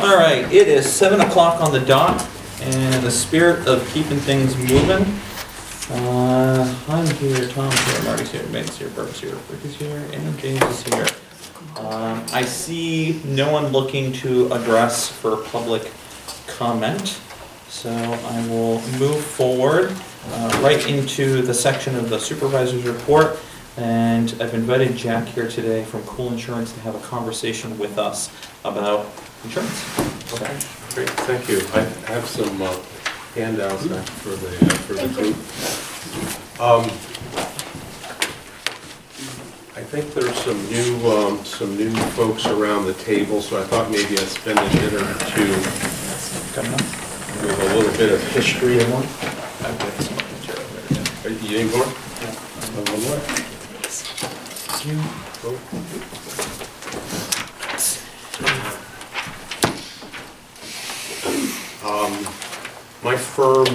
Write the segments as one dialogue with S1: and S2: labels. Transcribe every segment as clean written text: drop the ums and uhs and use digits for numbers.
S1: All right, it is 7 o'clock on the dot, and in the spirit of keeping things moving, I'm here, Tom's here, Marty's here, Meg's here, Bert's here, Rick is here, and James is here. I see no one looking to address for public comment, so I will move forward right into the section of the supervisor's report. And I've invited Jack here today from Cool Insurance to have a conversation with us about insurance.
S2: Okay, great, thank you. I have some handouts for the group. I think there's some new folks around the table, so I thought maybe I'd spend a minute or two with a little bit of history. You need more? Yeah. One more? My firm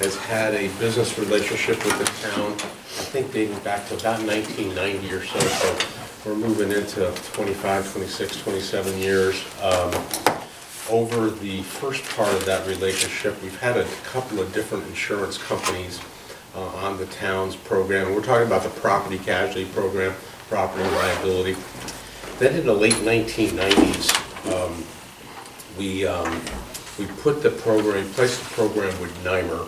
S2: has had a business relationship with the town, I think dating back to about 1990 or so, so we're moving into 25, 26, 27 years. Over the first part of that relationship, we've had a couple of different insurance companies on the town's program. We're talking about the property casualty program, property liability. Then in the late 1990s, we put the program, replaced the program with NYMER,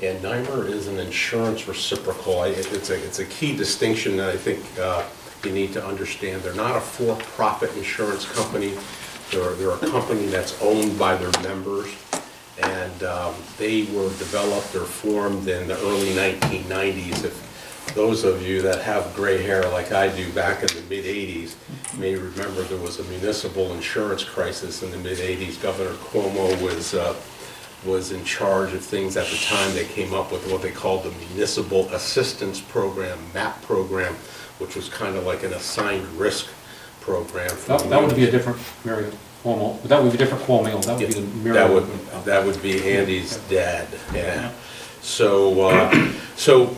S2: and NYMER is an insurance reciprocal. It's a key distinction that I think you need to understand. They're not a for-profit insurance company. They're a company that's owned by their members, and they were developed or formed in the early 1990s. If those of you that have gray hair like I do back in the mid-80s may remember there was a municipal insurance crisis in the mid-80s. Governor Cuomo was in charge of things at the time. They came up with what they called the Municipal Assistance Program, MAP program, which was kind of like an assigned risk program.
S3: That would be a different Mary Cuomo. That would be a different Cuomo. That would be the Mary.
S2: That would be Andy's dad. Yeah. So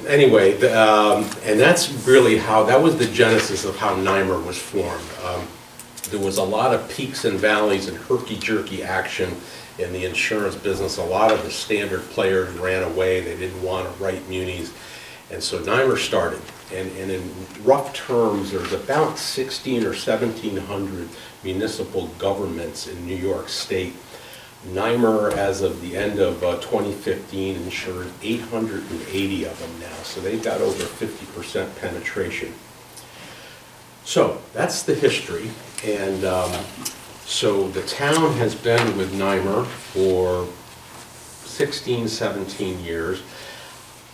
S2: anyway, and that's really how, that was the genesis of how NYMER was formed. There was a lot of peaks and valleys and herky-jerky action in the insurance business. A lot of the standard players ran away. They didn't want to write munis. And so NYMER started. And in rough terms, there's about 1,600 or 1,700 municipal governments in New York State. NYMER, as of the end of 2015, insured 880 of them now, so they've got over 50% penetration. So that's the history, and so the town has been with NYMER for 16, 17 years.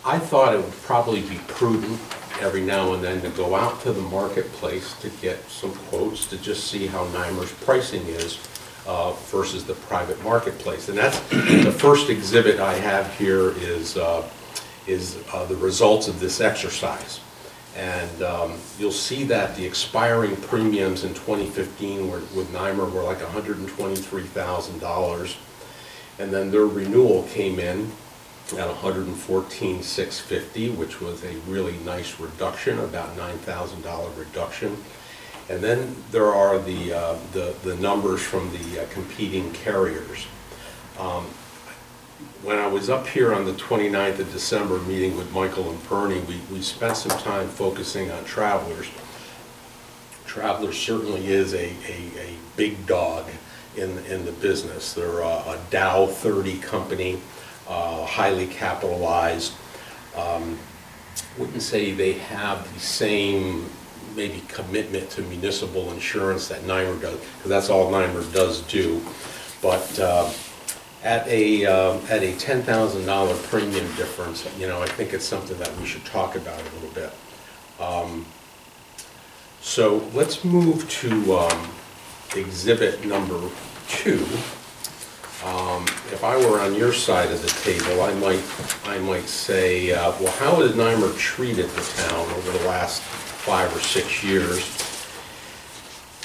S2: I thought it would probably be prudent every now and then to go out to the marketplace to get some quotes to just see how NYMER's pricing is versus the private marketplace. And that's the first exhibit I have here is the results of this exercise. And you'll see that the expiring premiums in 2015 with NYMER were like $123,000. And then their renewal came in at $114,650, which was a really nice reduction, about $9,000 reduction. And then there are the numbers from the competing carriers. When I was up here on the 29th of December meeting with Michael and Bernie, we spent some time focusing on Travelers. Travelers certainly is a big dog in the business. They're a Dow 30 company, highly capitalized. Wouldn't say they have the same maybe commitment to municipal insurance that NYMER does, because that's all NYMER does do. But at a $10,000 premium difference, you know, I think it's something that we should talk about a little bit. So let's move to exhibit number 2. If I were on your side of the table, I might say, well, how has NYMER treated the town over the last 5 or 6 years?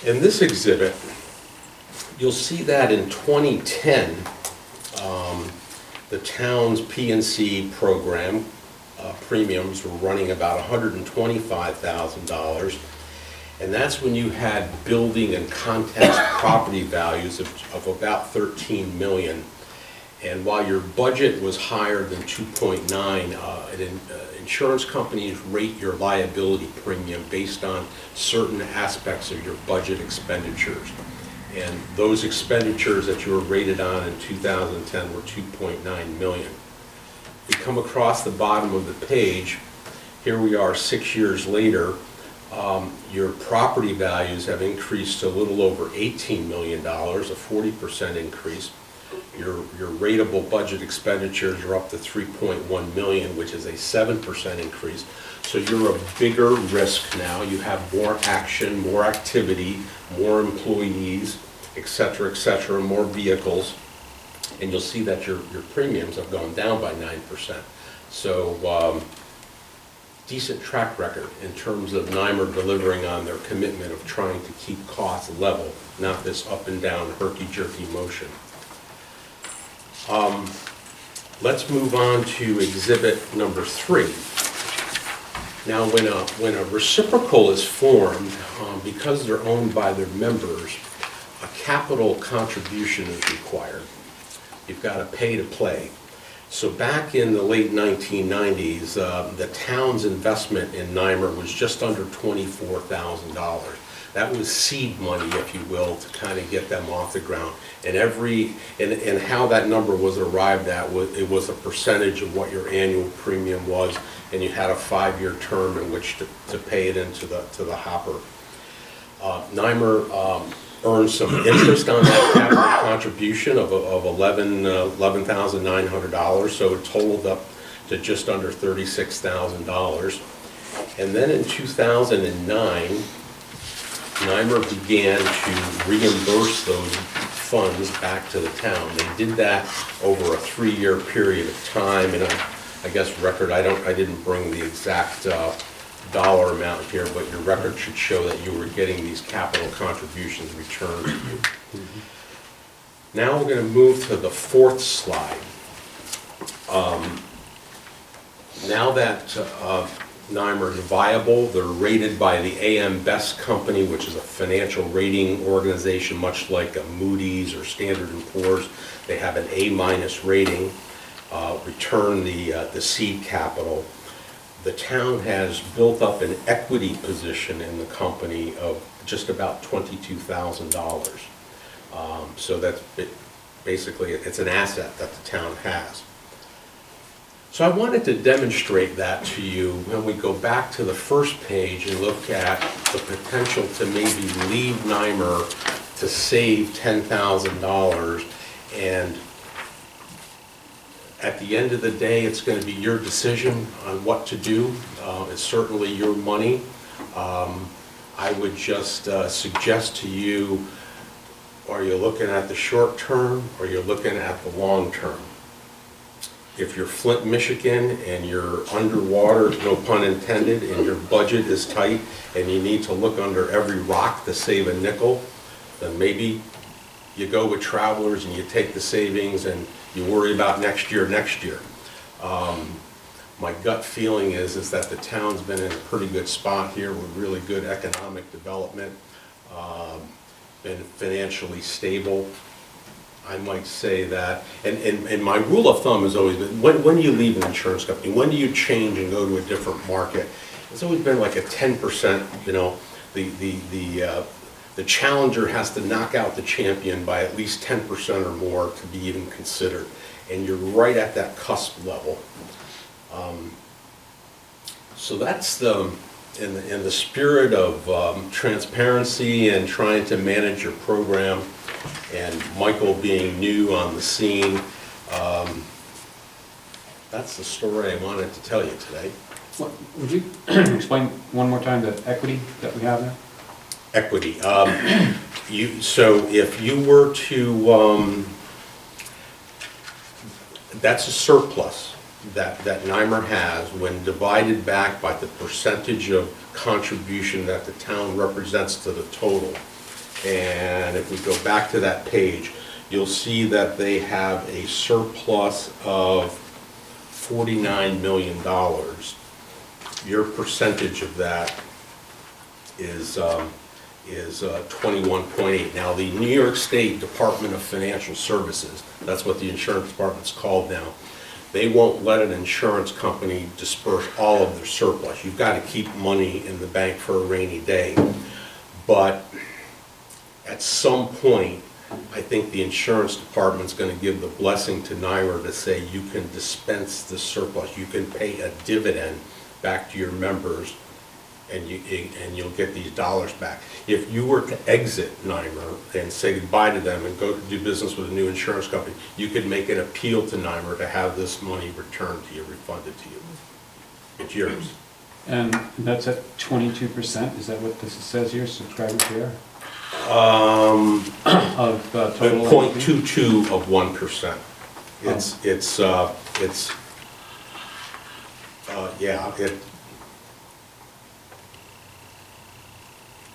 S2: In this exhibit, you'll see that in 2010, the town's P&C program premiums were running about $125,000, And that's when you had building and contents property values of about 13 million. And while your budget was higher than 2.9, insurance companies rate your liability premium based on certain aspects of your budget expenditures. And those expenditures that you were rated on in 2010 were 2.9 million. We come across the bottom of the page, here we are 6 years later, your property values have increased to a little over $18 million, a 40% increase. Your rateable budget expenditures are up to 3.1 million, which is a 7% increase. So you're a bigger risk now. You have more action, more activity, more employees, et cetera, more vehicles. And you'll see that your premiums have gone down by 9%. So decent track record in terms of NYMER delivering on their commitment of trying to keep costs level, not this up and down herky-jerky motion. Let's move on to exhibit number 3. Now, when a reciprocal is formed, because they're owned by their members, a capital contribution is required. You've got to pay to play. So back in the late 1990s, the town's investment in NYMER was just under $24,000. That was seed money, if you will, to kind of get them off the ground. And how that number was arrived at, it was a percentage of what your annual premium was, and you had a 5-year term in which to pay it into the hopper. NYMER earned some interest on that capital contribution of $11,900, so it totaled up to just under $36,000. And then in 2009, NYMER began to reimburse those funds back to the town. They did that over a 3-year period of time, and I guess record, I didn't bring the exact dollar amount here, but your record should show that you were getting these capital contributions returned to you. Now we're going to move to the 4th slide. Now that NYMER is viable, they're rated by the AM Best Company, which is a financial rating organization, much like a Moody's or Standard & Poor's. They have an A- rating, return the seed capital. The town has built up an equity position in the company of just about $22,000. So that's basically, it's an asset that the town has. So I wanted to demonstrate that to you when we go back to the first page and look at the potential to maybe leave NYMER to save $10,000, and at the end of the day, it's going to be your decision on what to do. It's certainly your money. I would just suggest to you, are you looking at the short term or you're looking at the long term? If you're Flint, Michigan, and you're underwater, no pun intended, and your budget is tight and you need to look under every rock to save a nickel, then maybe you go with Travelers and you take the savings and you worry about next year. My gut feeling is that the town's been in a pretty good spot here with really good economic development, been financially stable. I might say that, and my rule of thumb has always been, when do you leave an insurance company? When do you change and go to a different market? It's always been like a 10%, you know, the challenger has to knock out the champion by at least 10% or more to be even considered. And you're right at that cusp level. So that's in the spirit of transparency and trying to manage your program, and Michael being new on the scene, that's the story I wanted to tell you today.
S3: Would you explain one more time the equity that we have there?
S2: Equity. So if you were to, that's a surplus that NYMER has when divided back by the percentage of contribution that the town represents to the total. And if we go back to that page, you'll see that they have a surplus of $49 million. Your percentage of that is 21.8. Now, the New York State Department of Financial Services, that's what the insurance department's called now, they won't let an insurance company disperse all of their surplus. You've got to keep money in the bank for a rainy day. But at some point, I think the insurance department's going to give the blessing to NYMER to say you can dispense the surplus. You can pay a dividend back to your members, and you'll get these dollars back. If you were to exit NYMER and say goodbye to them and go do business with a new insurance company, you could make an appeal to NYMER to have this money returned to you, refunded to you. It's yours.
S3: And that's at 22%, is that what this says here, subscriber share? Of total?
S2: 0.22 of 1%.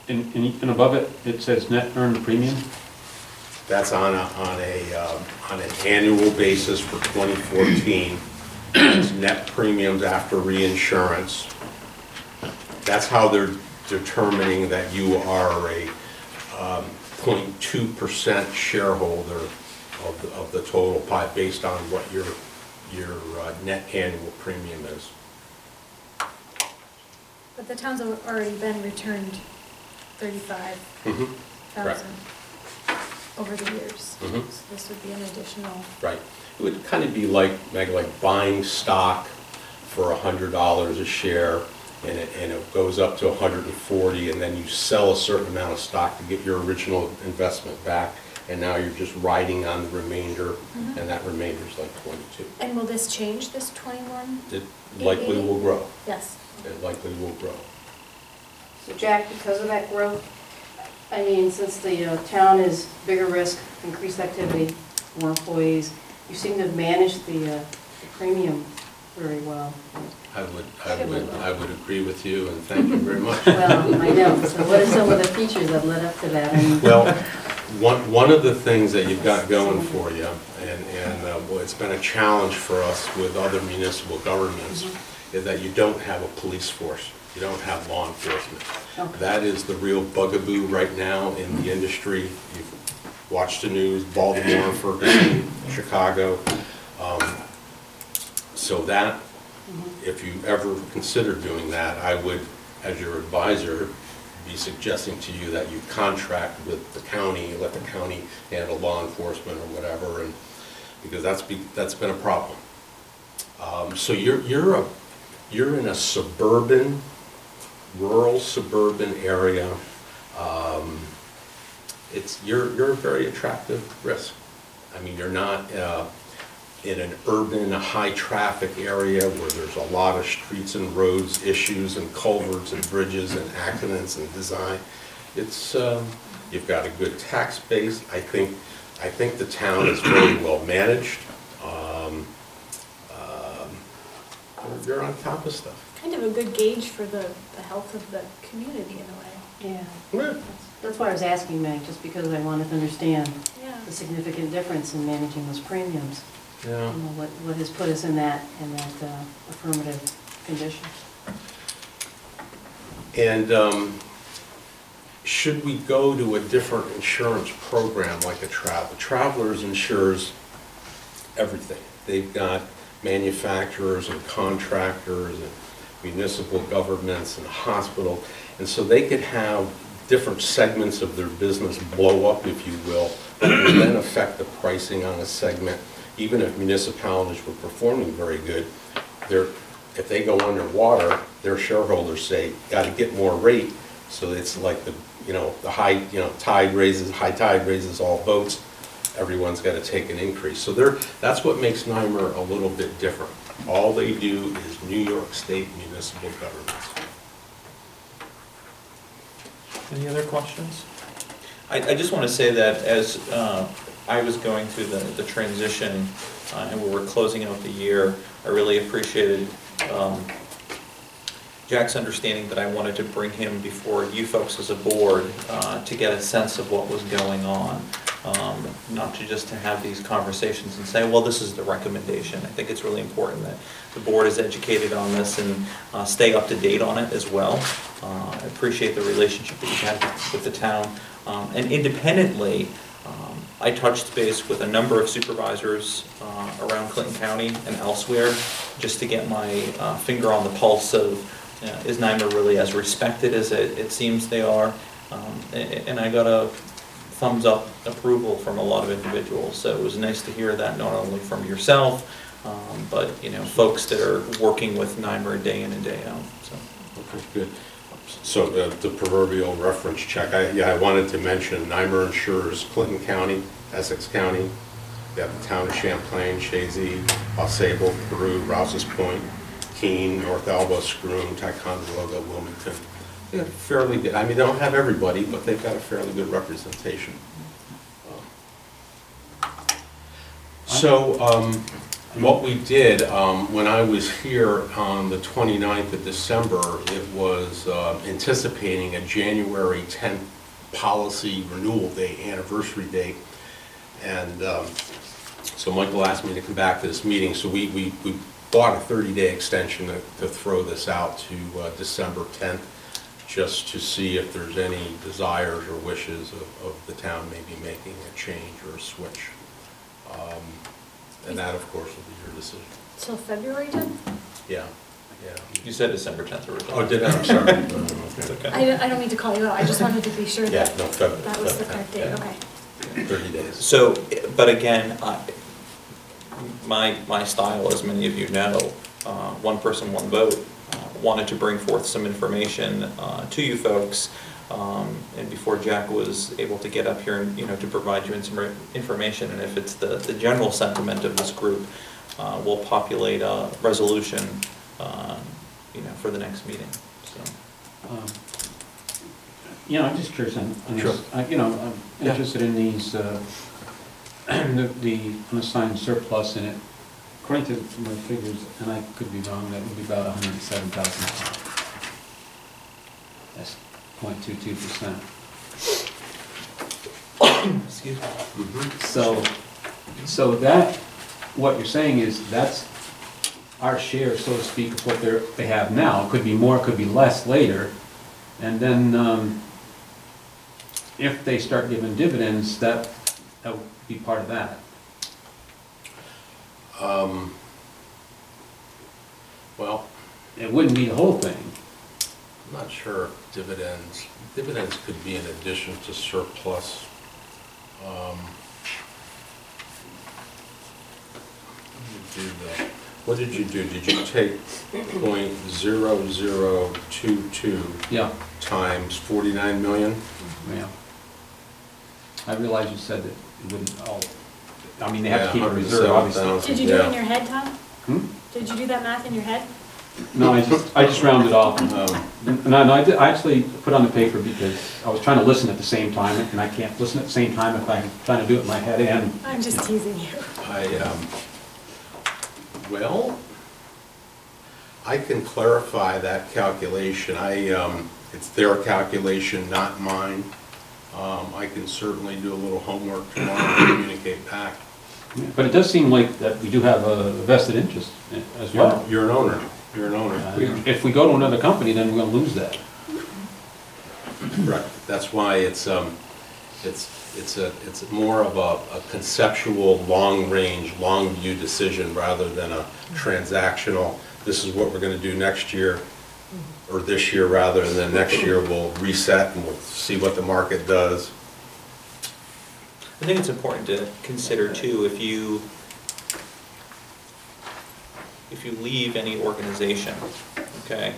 S3: And above it, it says net earned premium?
S2: That's on an annual basis for 2014. It's net premiums after reinsurance. That's how they're determining that you are a 0.2% shareholder of the total pie based on what your net annual premium is.
S4: But the town's already been returned 35,000 over the years.
S2: Mhm.
S4: So this would be an additional.
S2: Right. It would kind of be like, Meg, like buying stock for $100 a share, and it goes up to 140, and then you sell a certain amount of stock to get your original investment back, and now you're just riding on the remainder, and that remainder is like 22.
S4: And will this change, this 21?
S2: It likely will grow.
S4: Yes.
S2: It likely will grow.
S5: So Jack, because of that growth, I mean, since the town is bigger risk, increased activity, more employees, you seem to have managed the premium very well.
S2: I would agree with you, and thank you very much.
S5: Well, I know. So what are some of the features that led up to that? I mean,
S2: Well, one of the things that you've got going for you, and well, it's been a challenge for us with other municipal governments, is that you don't have a police force. You don't have law enforcement.
S5: Okay.
S2: That is the real bugaboo right now in the industry. You've watched the news, Baltimore, Ferguson, Chicago. So that, if you ever consider doing that, I would, as your advisor, be suggesting to you that you contract with the county, let the county handle law enforcement or whatever, and because that's been a problem. So you're in a suburban, rural suburban area. You're a very attractive risk. I mean, you're not in an urban, high-traffic area where there's a lot of streets and roads issues and culverts and bridges and accidents and design. It's you've got a good tax base. I think the town is very well managed. You're on top of stuff.
S4: Kind of a good gauge for the health of the community in a way.
S5: yeah.
S2: Yeah.
S5: That's why I was asking, Meg, just because I wanted to understand
S4: Yeah.
S5: the significant difference in managing those premiums.
S2: Yeah.
S5: You know, what has put us in that affirmative condition.
S2: And should we go to a different insurance program like a Travelers insures everything. They've got manufacturers and contractors and municipal governments and hospitals, and so they could have different segments of their business blow up, if you will, that will then affect the pricing on a segment. Even if municipalities were performing very good, if they go underwater, their shareholders say, got to get more rate. So it's like the high tide raises all boats. Everyone's got to take an increase. So that's what makes NYMER a little bit different. All they do is New York State municipal governments.
S1: Any other questions? I just want to say that as I was going through the transition and we were closing out the year, I really appreciated Jack's understanding that I wanted to bring him before you folks as a board to get a sense of what was going on. not to just to have these conversations and say, well, this is the recommendation. I think it's really important that the board is educated on this and stay up to date on it as well. I appreciate the relationship that you've had with the town. And independently, I touched base with a number of supervisors around Clinton County and elsewhere just to get my finger on the pulse of, is NYMER really as respected as it seems they are? And I got a thumbs up approval from a lot of individuals. So it was nice to hear that, not only from yourself, but folks that are working with NYMER day in and day out. So.
S2: Okay, good. So the proverbial reference check, I wanted to mention NYMER insures Clinton County, Essex County, they have the town of Champlain, Chazy, Sable, Peru, Rouse's Point, Keene, North Elba, Scroon, Ticonderoga, Wilmington. They have fairly good, I mean, they don't have everybody, but they've got a fairly good representation. So what we did, when I was here on the 29th of December, it was anticipating a January 10th policy renewal day, anniversary date. And so Michael asked me to come back to this meeting, so we bought a 30-day extension to throw this out to December 10th, just to see if there's any desires or wishes of the town maybe making a change or a switch. And that, of course, will be your decision.
S4: Till February 10th?
S2: Yeah, yeah.
S1: You said December 10th originally.
S2: Oh, did I? I'm sorry.
S1: It's okay.
S4: I don't mean to call you out, I just wanted to be sure
S2: Yeah,
S4: that
S2: no, February.
S4: that was the correct date,
S2: Yeah.
S4: okay.
S2: 30 days.
S1: So, but again, my style, as many of you know, one person, one vote, wanted to bring forth some information to you folks, and before Jack was able to get up here and, to provide you some information, and if it's the general sentiment of this group, we'll populate a resolution, for the next meeting, so.
S3: I'm just curious on
S2: Sure.
S3: this. I'm interested in these, the unassigned surplus in it. According to my figures, and I could be wrong, that would be about $107,000. That's 0.22%.
S1: Excuse me.
S3: So that, what you're saying is that's our share, so to speak, of what they have now. It could be more, it could be less later. And then if they start giving dividends, that would be part of that.
S2: Well,
S3: It wouldn't be the whole thing.
S2: I'm not sure if dividends could be in addition to surplus. What did you do? Did you take .0022
S3: Yeah,
S2: times 49 million?
S3: yeah. I realize you said that it wouldn't all, they have to keep a reserve, obviously.
S2: 107,000.
S4: Did you do it in
S2: Yeah.
S4: your head, Tom?
S3: Hmm?
S4: Did you do that math in your head?
S3: No, I just rounded off. No, I actually put on the paper because I was trying to listen at the same time, and I can't listen at the same time if I'm trying to do it in my head and.
S4: I'm just teasing you.
S2: Well, I can clarify that calculation. It's their calculation, not mine. I can certainly do a little homework tomorrow and communicate back.
S3: But it does seem like that we do have a vested interest as well.
S2: You're an owner. You're an owner.
S3: If we go to another company, then we're gonna lose that.
S2: Correct. That's why it's more of a conceptual, long-range, long-view decision rather than a transactional, this is what we're going to do next year, or this year rather, and then next year we'll reset and we'll see what the market does.
S1: I think it's important to consider too, if you leave any organization, okay,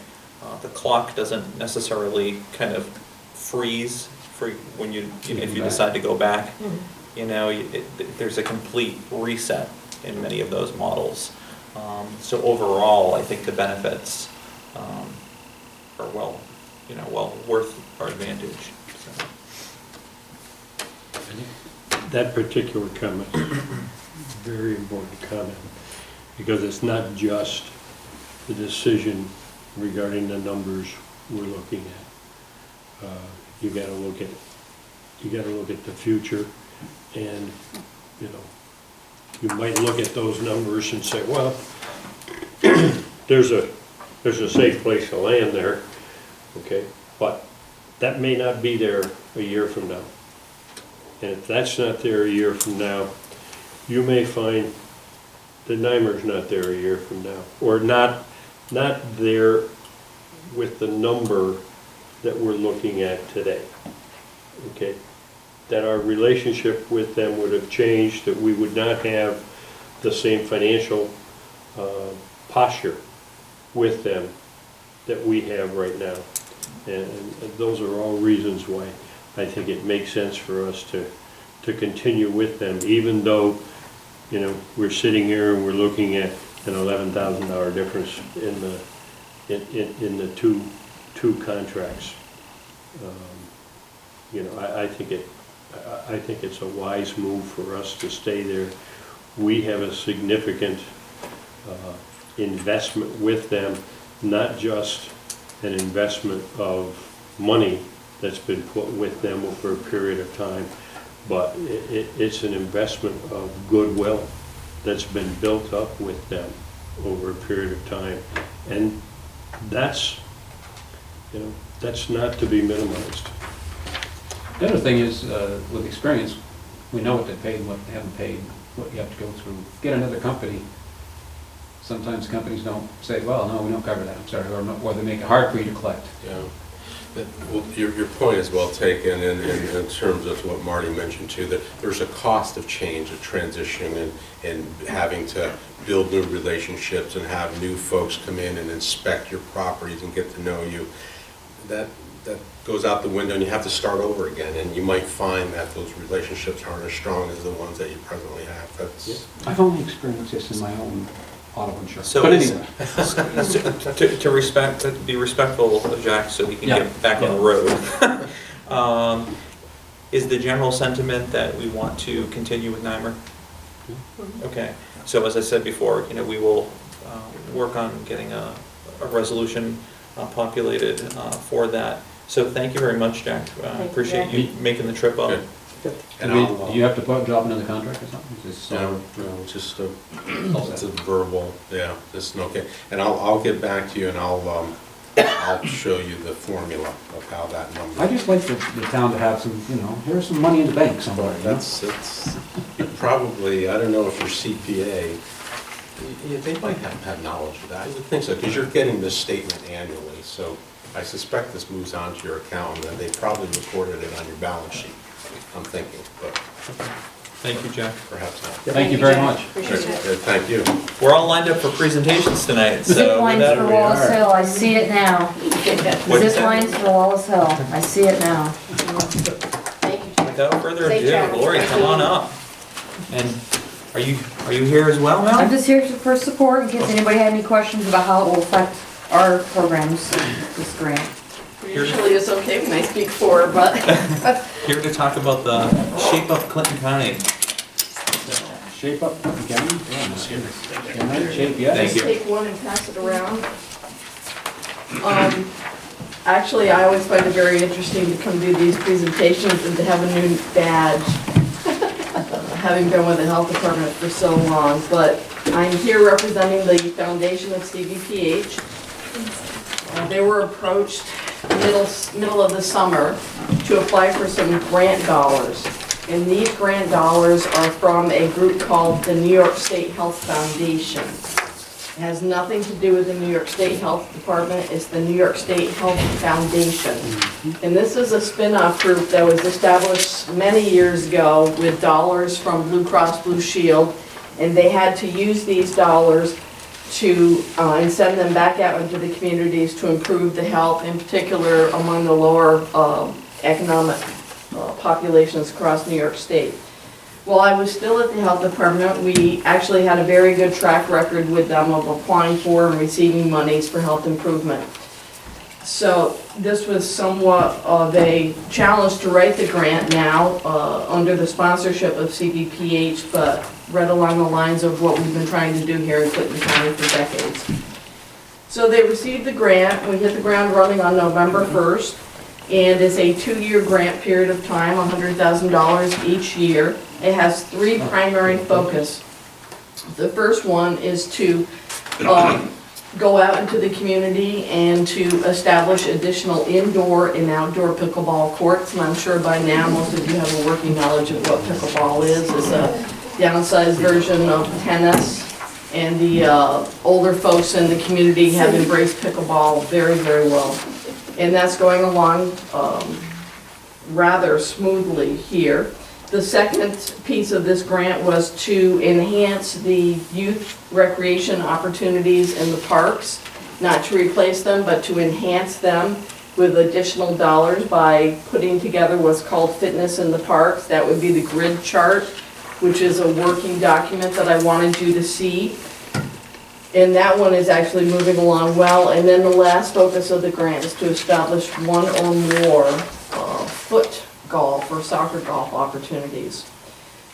S1: the clock doesn't necessarily kind of freeze for when if you decide to go back. There's a complete reset in many of those models. So overall, I think the benefits are well worth our advantage. So.
S6: That particular comment, very important comment, because it's not just the decision regarding the numbers we're looking at. You got to look at the future. And, you know, you might look at those numbers and say, well, there's a safe place to land there, okay? But that may not be there a year from now. And if that's not there a year from now, you may find that Nymer's not there a year from now, or not there with the number that we're looking at today, okay? That our relationship with them would have changed, that we would not have the same financial posture with them that we have right now. And those are all reasons why I think it makes sense for us to continue with them, even though, you know, we're sitting here and we're looking at an $11,000 difference in the two contracts. You know, I think it's a wise move for us to stay there. We have a significant investment with them, not just an investment of money that's been put with them over a period of time, but it's an investment of goodwill that's been built up with them over a period of time. And that's, you know, that's not to be minimized.
S3: The other thing is, with experience, we know what they paid and what they haven't paid, what you have to go through. Get another company. Sometimes companies don't say, well, no, we don't cover that, I'm sorry, or they make it hard for you to collect.
S2: Yeah. Well, your point is well taken in terms of what Marty mentioned too, that there's a cost of change, of transition, and having to build new relationships and have new folks come in and inspect your properties and get to know you. That goes out the window and you have to start over again, and you might find that those relationships aren't as strong as the ones that you presently have. That's
S3: I've only experienced this in my own auto insurance.
S1: So
S3: But
S1: it's-
S3: anyway.
S1: to be respectful of Jack, so he can
S3: Yeah.
S1: get back on the road. Is the general sentiment that we want to continue with Nymer? Okay, so as I said before, you know, we will work on getting a resolution populated for that. So thank you very much, Jack.
S5: you,
S1: Appreciate
S5: Jack.
S1: you making the trip up.
S2: Good. And
S3: Do you have to drop another contract or something? Is this,
S2: no, just it's a verbal, yeah, just okay. And I'll get back to you and I'll show you the formula of how that number.
S3: I just like the town to have some, you know, here's some money in the bank somewhere. you know?
S2: It's you probably, I don't know if your CPA, they might have knowledge of that. I would think so, because you're getting this statement annually, so I suspect this moves on to your accountant, and they probably recorded it on your balance sheet, I'm thinking, but
S1: Thank you, Jack.
S2: perhaps not.
S3: Thank you very
S5: Jack.
S3: much.
S5: Appreciate it.
S2: Good, thank you.
S1: We're all lined up for presentations tonight, so.
S7: Zip lines
S1: with
S7: for
S1: that-
S7: Wallace Hill, I see it now.
S1: What'd you
S7: Zip
S1: say?
S7: lines for Wallace Hill, I see it now.
S5: Thank you, Jack.
S1: Without further
S5: Safe
S1: ado,
S5: travels.
S1: Lori, come on up. And are you here as well,
S7: I'm
S1: Mel?
S7: just here for support in case anybody had any questions about how it will affect our programs, this grant.
S8: Usually it's okay when I speak for, but
S1: Here to talk about the Shape Up Clinton County.
S3: Shape up, Kevin? Yeah, shape, yes.
S1: Thank
S8: just
S1: you.
S8: take one and pass it around. Actually, I always find it very interesting to come do these presentations and to have a new badge, having been with the health department for so long. But I'm here representing the foundation of CVPH. They were approached middle of the summer to apply for some grant dollars. And these grant dollars are from a group called the New York State Health Foundation. It has nothing to do with the New York State Health Department, it's the New York State Health Foundation. And this is a spin-off group that was established many years ago with dollars from Blue Cross Blue Shield. And they had to use these dollars to, and send them back out into the communities to improve the health, in particular among the lower economic populations across New York State. While I was still at the health department, we actually had a very good track record with them of applying for and receiving monies for health improvement. So this was somewhat of a challenge to write the grant now under the sponsorship of CVPH, but right along the lines of what we've been trying to do here in Clinton County for decades. So they received the grant, we hit the ground running on November 1st. And it's a 2-year grant period of time, $100,000 each year. It has 3 primary focus. The first one is to go out into the community and to establish additional indoor and outdoor pickleball courts. And I'm sure by now, most of you have a working knowledge of what pickleball is. It's a downsized version of tennis. And the older folks in the community have embraced pickleball very, very well. And that's going along rather smoothly here. The second piece of this grant was to enhance the youth recreation opportunities in the parks, not to replace them, but to enhance them with additional dollars by putting together what's called Fitness in the Parks. That would be the grid chart, which is a working document that I wanted you to see. And that one is actually moving along well. And then the last focus of the grant is to establish 1 or more foot golf or soccer golf opportunities.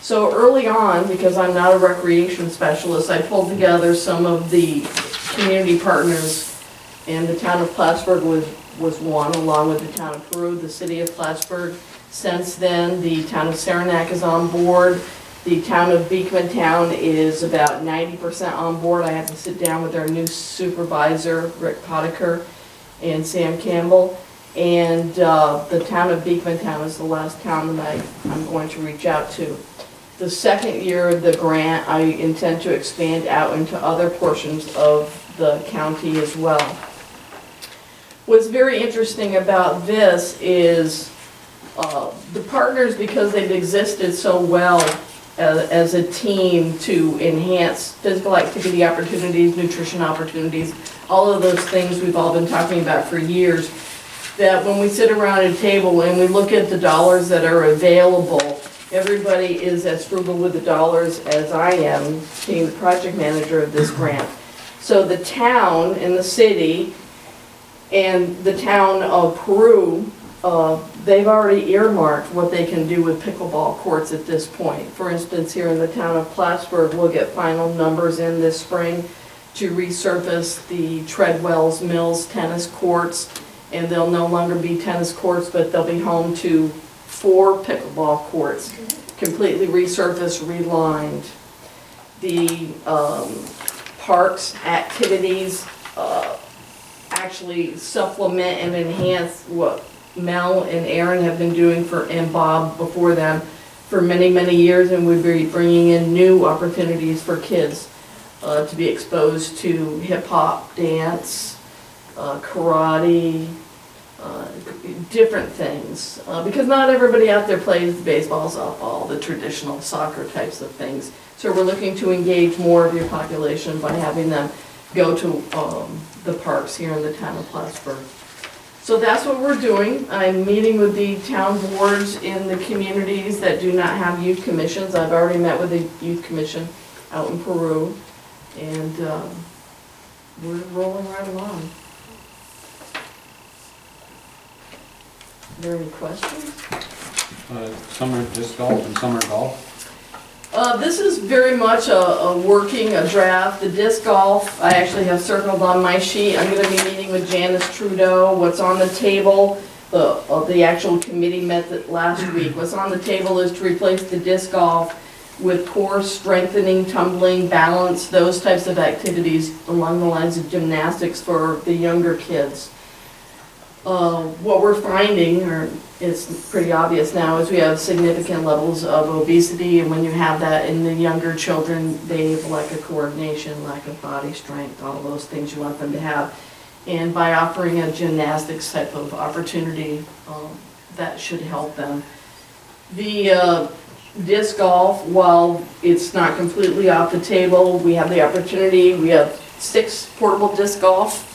S8: So early on, because I'm not a recreation specialist, I pulled together some of the community partners, and the town of Plattsburgh was one, along with the town of Peru, the city of Plattsburgh. Since then, the town of Saranac is on board. The town of Beekmantown is about 90% on board. I had to sit down with their new supervisor, Rick Potiker, and Sam Campbell. And the town of Beekmantown is the last town that I'm going to reach out to. The second year of the grant, I intend to expand out into other portions of the county as well. What's very interesting about this is the partners, because they've existed so well as a team to enhance physical activity opportunities, nutrition opportunities, all of those things we've all been talking about for years, that when we sit around a table and we look at the dollars that are available, everybody is as frugal with the dollars as I am, being the project manager of this grant. So the town and the city and the town of Peru, they've already earmarked what they can do with pickleball courts at this point. For instance, here in the town of Plattsburgh, we'll get final numbers in this spring to resurface the Treadwells Mills tennis courts, and they'll no longer be tennis courts, but they'll be home to 4 pickleball courts, completely resurfaced, relined. The parks activities actually supplement and enhance what Mel and Aaron have been doing and Bob before them for many, many years, and we'll be bringing in new opportunities for kids to be exposed to hip-hop, dance, karate, different things, because not everybody out there plays baseball, softball, the traditional soccer types of things. So we're looking to engage more of your population by having them go to the parks here in the town of Plattsburgh. So that's what we're doing. I'm meeting with the town boards in the communities that do not have youth commissions. I've already met with the youth commission out in Peru, and we're rolling right along. Are there any questions?
S3: Summer disc golf and summer golf?
S8: This is very much a draft. The disc golf, I actually have circled on my sheet. I'm gonna be meeting with Janice Trudeau. What's on the table, the actual committee met last week. What's on the table is to replace the disc golf with core strengthening, tumbling, balance, those types of activities along the lines of gymnastics for the younger kids. What we're finding, or it's pretty obvious now, is we have significant levels of obesity, and when you have that in the younger children, they have lack of coordination, lack of body strength, all those things you want them to have. And by offering a gymnastics type of opportunity, that should help them. The disc golf, while it's not completely off the table, we have the opportunity, we have 6 portable disc golf.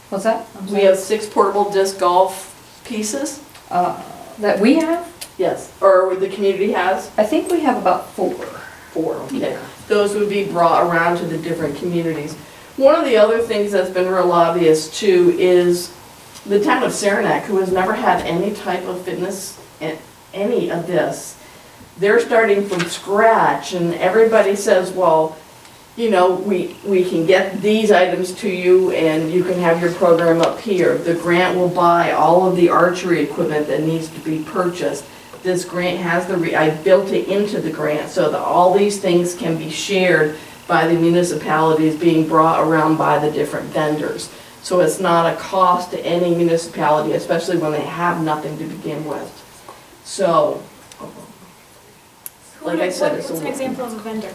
S7: What's that?
S8: We have 6 portable disc golf pieces.
S7: That we have?
S8: Yes, or the community has.
S7: I think we have about 4.
S8: 4, okay.
S7: Yeah.
S8: Those would be brought around to the different communities. One of the other things that's been real obvious too is the town of Saranac, who has never had any type of fitness, any of this, they're starting from scratch, and everybody says, well, you know, we can get these items to you and you can have your program up here. The grant will buy all of the archery equipment that needs to be purchased. This grant has I built it into the grant so that all these things can be shared by the municipalities being brought around by the different vendors. So it's not a cost to any municipality, especially when they have nothing to begin with. So, like I said, it's a
S4: What's an example of a vendor?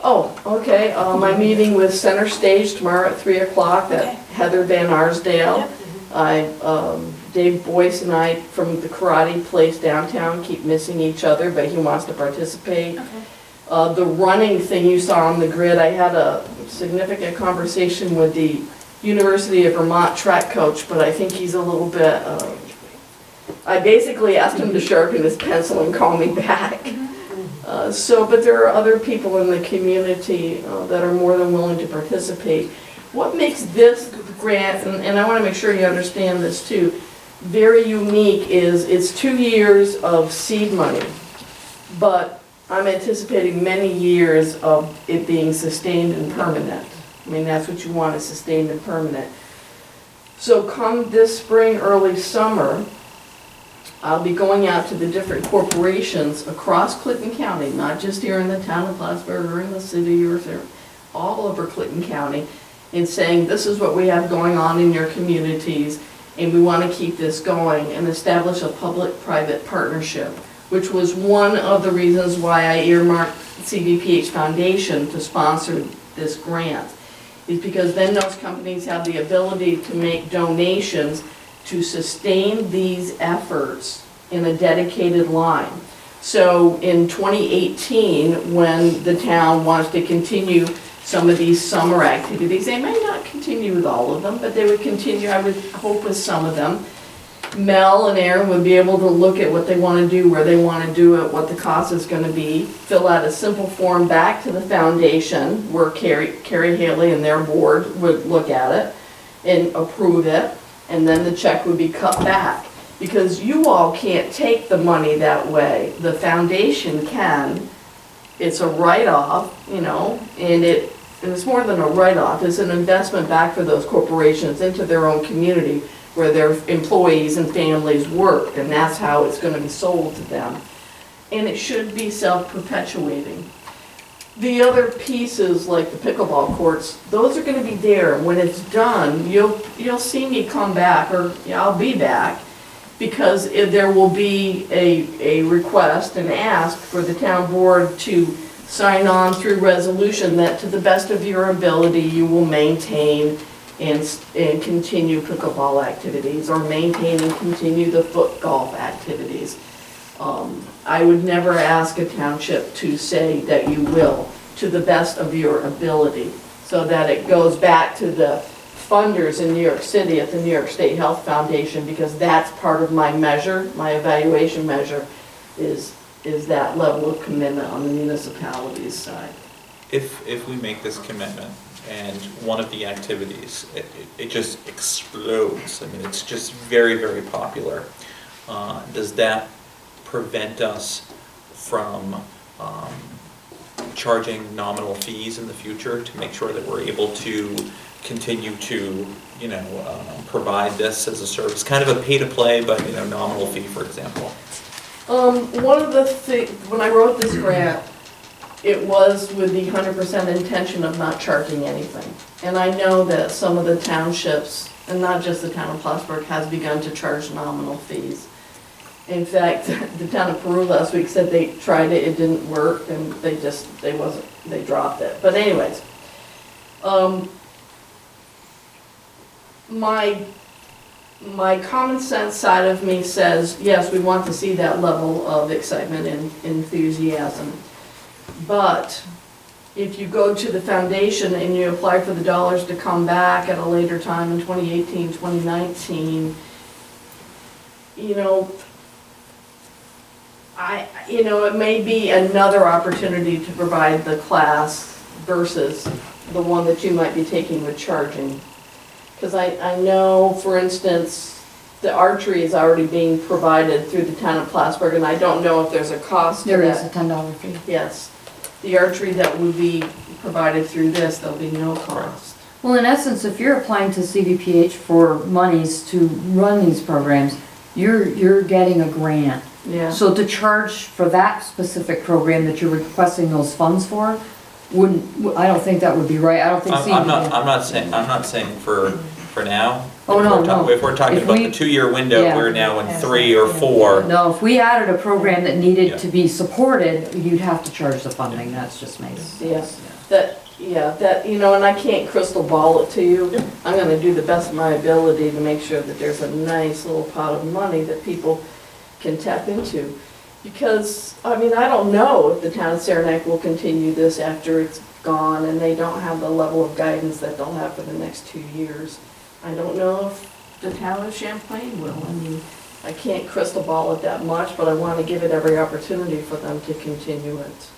S8: oh, okay, I'm meeting with Center Stage tomorrow at 3 o'clock,
S4: Okay.
S8: that Heather Van Arsdale.
S4: Yep.
S8: Dave Boyce and I from the karate place downtown keep missing each other, but he wants to participate.
S4: Okay.
S8: The running thing you saw on the grid, I had a significant conversation with the University of Vermont track coach, but I think he's a little bit, I basically asked him to sharpen his pencil and call me back. But there are other people in the community that are more than willing to participate. What makes this grant, and I want to make sure you understand this too, very unique is it's 2 years of seed money, but I'm anticipating many years of it being sustained and permanent. I mean, that's what you want, is sustained and permanent. So come this spring, early summer, I'll be going out to the different corporations across Clinton County, not just here in the town of Plattsburgh or in the city or all over Clinton County, and saying, this is what we have going on in your communities, and we want to keep this going and establish a public-private partnership, which was one of the reasons why I earmarked CVPH Foundation to sponsor this grant, is because then those companies have the ability to make donations to sustain these efforts in a dedicated line. So in 2018, when the town wants to continue some of these summer activities, they may not continue with all of them, but they would continue, I would hope, with some of them. Mel and Aaron would be able to look at what they want to do, where they want to do it, what the cost is going to be, fill out a simple form back to the foundation where Carrie Haley and their board would look at it and approve it, and then the check would be cut back. Because you all can't take the money that way. The foundation can. It's a write-off, you know, and it's more than a write-off. It's an investment back for those corporations into their own community where their employees and families work, and that's how it's going to be sold to them. And it should be self-perpetuating. The other pieces, like the pickleball courts, those are going to be there. When it's done, you'll see me come back, or I'll be back, because there will be a request and ask for the town board to sign on through resolution that to the best of your ability, you will maintain and continue pickleball activities, or maintain and continue the foot golf activities. I would never ask a township to say that you will, to the best of your ability, so that it goes back to the funders in New York City at the New York State Health Foundation, because that's part of my measure, my evaluation measure, is that level of commitment on the municipality's side.
S1: If we make this commitment, and one of the activities, it just explodes, I mean, it's just very, very popular, does that prevent us from charging nominal fees in the future to make sure that we're able to continue to, you know, provide this as a service, kind of a pay-to-play, but, you know, nominal fee, for example?
S8: One of the things, when I wrote this grant, it was with the 100% intention of not charging anything. And I know that some of the townships, and not just the town of Plattsburgh, has begun to charge nominal fees. In fact, the town of Peru last week said they tried it, it didn't work, and they dropped it. But anyways, my common sense side of me says, yes, we want to see that level of excitement and enthusiasm. But if you go to the foundation and you apply for the dollars to come back at a later time in 2018, 2019, you know, it may be another opportunity to provide the class versus the one that you might be taking with charging. Because I know, for instance, the archery is already being provided through the town of Plattsburgh, and I don't know if there's a cost to that.
S7: There is a $10 fee.
S8: Yes. the archery that would be provided through this, there'll be no cost.
S7: Well, in essence, if you're applying to CDPH for monies to run these programs, you're getting a grant.
S8: Yeah.
S7: So to charge for that specific program that you're requesting those funds for, I don't think that would be right. I don't think
S1: I'm not saying for now.
S7: Oh,
S1: If
S7: no,
S1: we're ta-
S7: no.
S1: If we're talking
S7: If
S1: about
S7: we-
S1: the 2-year window,
S7: Yeah.
S1: we're now in 3 or 4.
S7: No, if we added a program that
S1: Yeah.
S7: needed to be supported, you'd have to charge the funding. That's just me.
S8: That, and I can't crystal ball it to you. I'm gonna do the best of my ability to make sure that there's a nice little pot of money that people can tap into. Because, I don't know if the town of Saranac will continue this after it's gone and they don't have the level of guidance that they'll have for the next 2 years. I don't know if the town of Champlain will. I can't crystal ball it that much, but I want to give it every opportunity for them to continue it.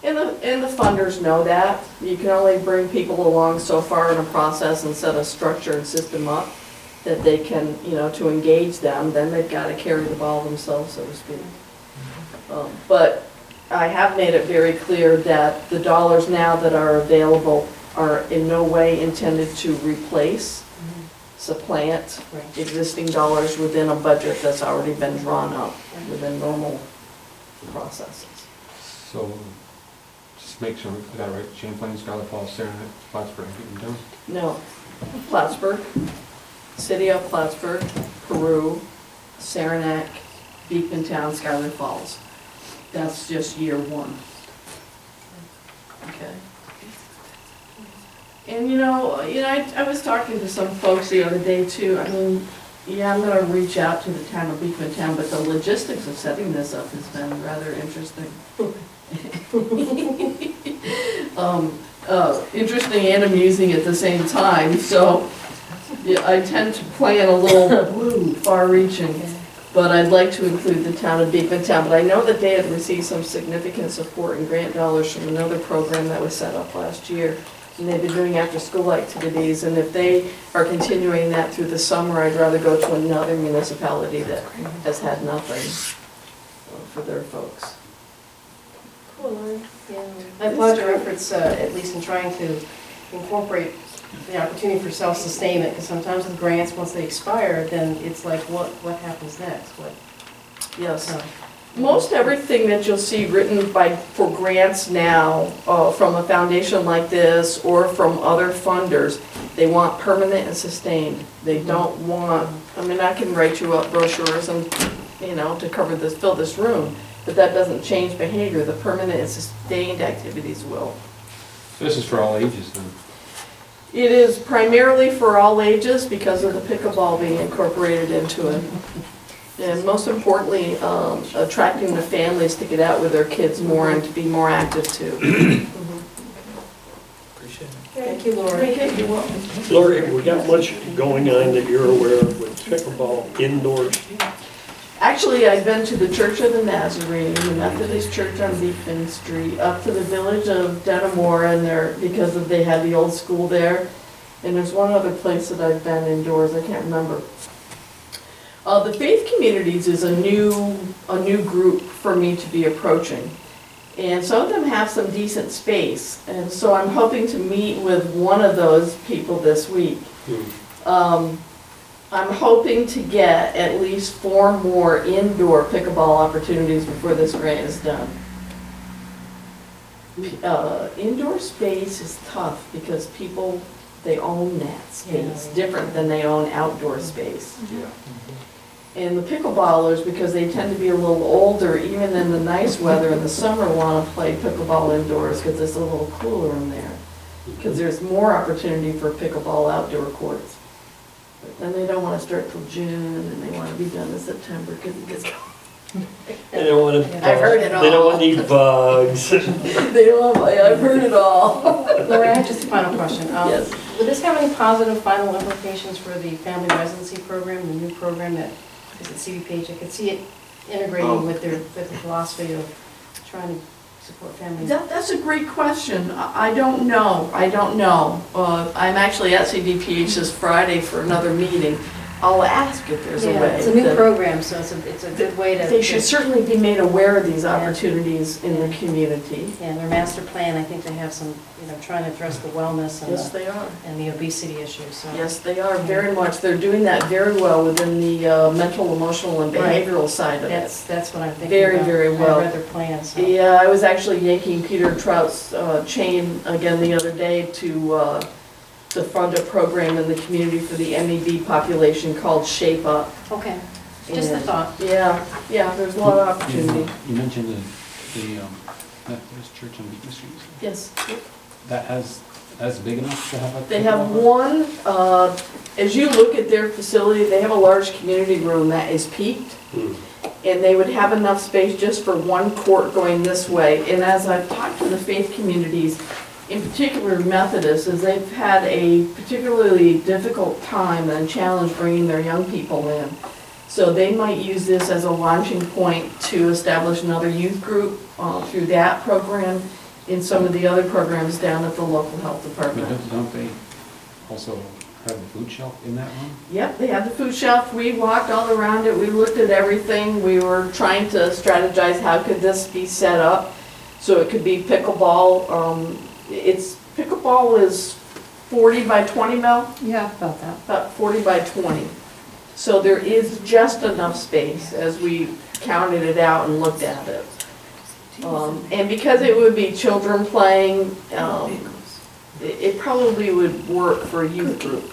S8: And the funders know that. You can only bring people along so far in a process and set a structure and system up that they can, to engage them, then they've got to carry the ball themselves, so to speak. But I have made it very clear that the dollars now that are available are in no way intended to replace, supplant existing dollars within a budget that's already been drawn up within normal processes.
S3: So, just make sure I got it right, Champlain, Scarlet Falls, Saranac, Plattsburgh, keep them down.
S8: No, Plattsburgh, City of Plattsburgh, Peru, Saranac, Beekmantown, Scarlet Falls. That's just year 1. Okay. And I was talking to some folks the other day too. I'm gonna reach out to the town of Beekmantown, but the logistics of setting this up has been rather interesting. Interesting and amusing at the same time, so yeah, I tend to plan a little far-reaching, but I'd like to include the town of Beekmantown. But I know that they had received some significant support and grant dollars from another program that was set up last year, and they've been doing after-school activities, and if they are continuing that through the summer, I'd rather go to another municipality that has had nothing for their folks.
S5: Cool, Lori. Yeah, I applaud your efforts, at least in trying to incorporate the opportunity for self-sustainment, because sometimes with grants, once they expire, then it's like, what happens next?
S8: Yes. Most everything that you'll see written for grants now, from a foundation like this or from other funders, they want permanent and sustained. They don't want, I can write you up brochures and, to cover this, fill this room, but that doesn't change behavior. The permanent and sustained activities will.
S3: So this is for all ages then?
S8: It is primarily for all ages because of the pickleball being incorporated into it. And most importantly, attracting the families to get out with their kids more and to be more active too.
S1: Appreciate it.
S5: Thank you, Lori.
S8: You're welcome.
S6: Lori, have we got much going on that you're aware of with pickleball indoors?
S8: Actually, I've been to the Church of the Nazarene, the Methodist Church on Beekman Street, up to the village of Denimore, and because they had the old school there. And there's one other place that I've been indoors, I can't remember. The Faith Communities is a new group for me to be approaching. And some of them have some decent space, and so I'm hoping to meet with one of those people this week. I'm hoping to get at least 4 more indoor pickleball opportunities before this grant is done. Indoor space is tough because people, they own that space, different than they own outdoor space. And the pickleballers, because they tend to be a little older, even in the nice weather in the summer, want to play pickleball indoors because it's a little cooler in there. Because there's more opportunity for pickleball outdoor courts. But then they don't want to start till June, and they want to be done in September because it gets cold.
S6: They don't want to.
S8: I've heard it all.
S6: They don't want any bugs.
S8: They don't want, I've heard it all.
S5: Lori, I have just a final question.
S8: Yes.
S5: Would this have any positive final implications for the family residency program, the new program that is at CDPH? I could see it integrating with the philosophy of trying to support families.
S8: That's a great question. I don't know. I'm actually at CDPH this Friday for another meeting, I'll ask if there's a
S5: Yeah,
S8: way.
S5: it's a new
S8: that-
S5: program, so it's a good way to.
S8: They should certainly be made aware of these
S5: Yeah.
S8: opportunities in the community.
S5: Yeah, their master plan, I think they have some, trying to address the wellness
S8: Yes, they are.
S5: and the obesity issue, so.
S8: Yes, they are, very much. They're doing that very well within the mental, emotional, and
S5: Right.
S8: behavioral side of it.
S5: That's what I'm thinking
S8: Very,
S5: about.
S8: very well.
S5: I read their plan, so.
S8: Yeah, I was actually yanking Peter Trout's chain again the other day to fund a program in the community for the MEB population called Shape Up.
S5: Okay, just a
S8: And-
S5: thought.
S8: Yeah, there's a lot of opportunity.
S3: You mentioned the Methodist Church on Beacon Street.
S8: Yes.
S3: That's big enough to have a.
S8: They have one, as you look at their facility, they have a large community room that is peaked. And they would have enough space just for one court going this way. And as I've talked to the faith communities, in particular Methodists, is they've had a particularly difficult time and challenge bringing their young people in. So they might use this as a launching point to establish another youth group through that program in some of the other programs down at the local health
S3: But
S8: department.
S3: don't they also have a food shelf in that room?
S8: Yep, they have the food shelf. We walked all around it. We looked at everything. We were trying to strategize how could this be set up. So it could be pickleball. Pickleball is 40 by 20, Mel?
S7: Yeah, about that.
S8: About 40 by 20. So there is just enough space as we counted it out and looked at it. And because it would be children playing, it probably would work for a youth group.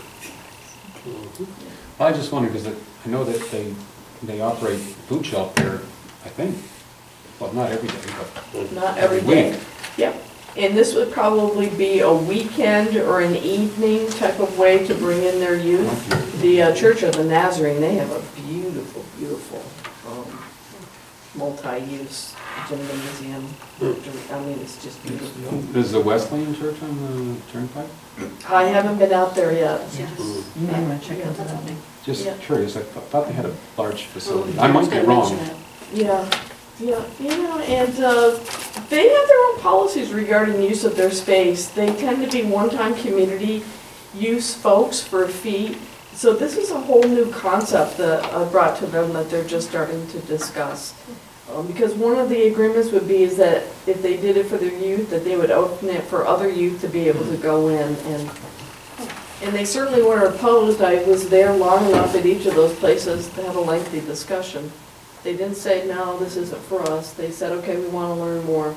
S3: I just wondered, because I know that they operate food shelf there, I think, well, not every day, but.
S8: Not every day.
S3: week.
S8: Yep. And this would probably be a weekend or an evening type of way to bring in their youth. The Church of the Nazarene, they have a beautiful, beautiful multi-use gymnasium. I mean, it's just beautiful.
S3: There's the Wesleyan Church on the Turnpike?
S8: I haven't been out there yet.
S7: You may want to check out that.
S3: Just
S8: Yeah.
S3: curious, I thought they had a large facility.
S5: Oh,
S3: I might be
S5: gonna
S3: wrong.
S5: mention it.
S8: Yeah, and they have their own policies regarding use of their space. They tend to be one-time community use folks for a fee. So this is a whole new concept that I brought to them that they're just starting to discuss. Because one of the agreements would be is that if they did it for their youth, that they would open it for other youth to be able to go in and they certainly weren't opposed. I was there long enough at each of those places to have a lengthy discussion. They didn't say, no, this isn't for us. They said, okay, we want to learn more.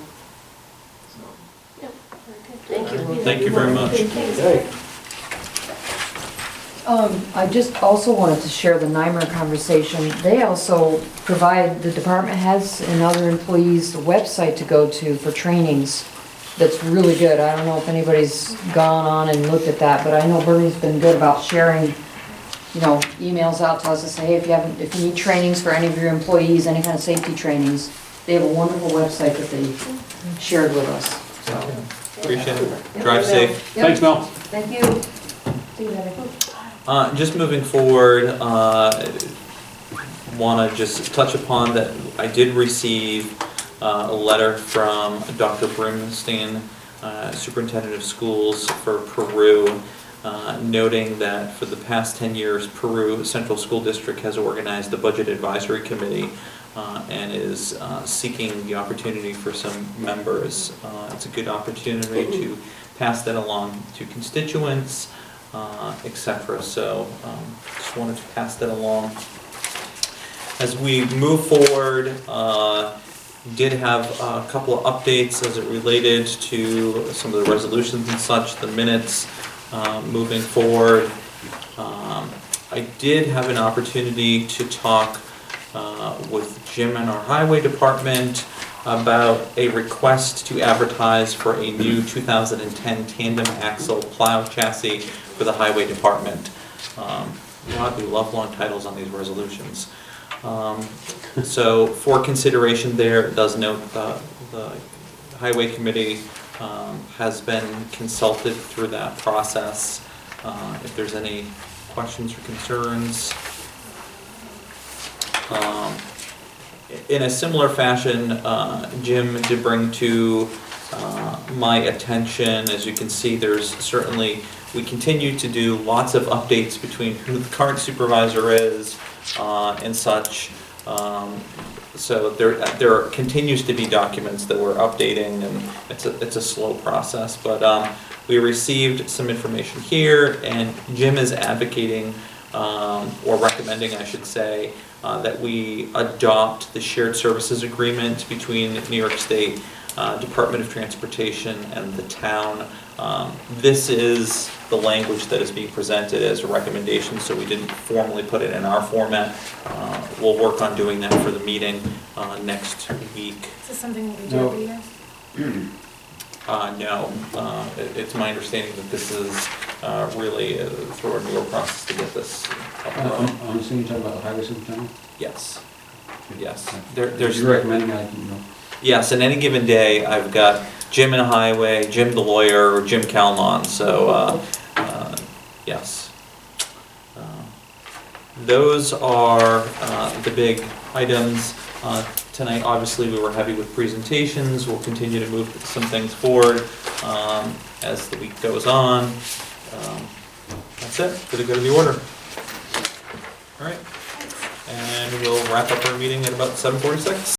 S8: So, yeah.
S5: Thank you.
S1: Thank you very much.
S8: Thank you.
S6: Okay.
S7: I just also wanted to share the NYMER conversation. They also provide the department heads and other employees a website to go to for trainings that's really good. I don't know if anybody's gone on and looked at that, but I know Bernie's been good about sharing, emails out to us to say, hey, if you need trainings for any of your employees, any kind of safety trainings, they have a wonderful website that they shared with us, so.
S1: Appreciate it. Drive safe.
S7: Yep.
S3: Thanks, Mel.
S7: Thank you. See you later.
S1: Just moving forward, want to just touch upon that I did receive a letter from Dr. Brimstein, Superintendent of Schools for Peru, noting that for the past 10 years, Peru Central School District has organized a budget advisory committee and is seeking the opportunity for some members. It's a good opportunity to pass that along to constituents, etc. So just wanted to pass that along. As we move forward, did have a couple of updates as it related to some of the resolutions and such, the minutes moving forward. I did have an opportunity to talk with Jim and our highway department about a request to advertise for a new 2010 tandem axle plow chassis for the highway department. We love long titles on these resolutions. So for consideration there, it does note the highway committee has been consulted through that process. If there's any questions or concerns. In a similar fashion, Jim did bring to my attention. As you can see, there's certainly, we continue to do lots of updates between who the current supervisor is and such. So there continues to be documents that we're updating, and it's a slow process. But we received some information here, and Jim is advocating, or recommending, I should say, that we adopt the shared services agreement between New York State Department of Transportation and the town. This is the language that is being presented as a recommendation, so we didn't formally put it in our format. We'll work on doing that for the meeting next week.
S4: Is this something that we do
S3: No.
S4: every year?
S1: No, it's my understanding that this is really through a newer process to get this up and running.
S3: I'm assuming you're talking about the highway superintendent?
S1: Yes, yes.
S3: If you're recommending, I can,
S1: Yes, and any given day, I've got Jim in highway, Jim the lawyer, or Jim Calnon, so, yes. Those are the big items. Tonight, obviously, we were heavy with presentations. We'll continue to move some things forward as the week goes on. That's it, for the good of the order. All right, and we'll wrap up our meeting at about 7:46.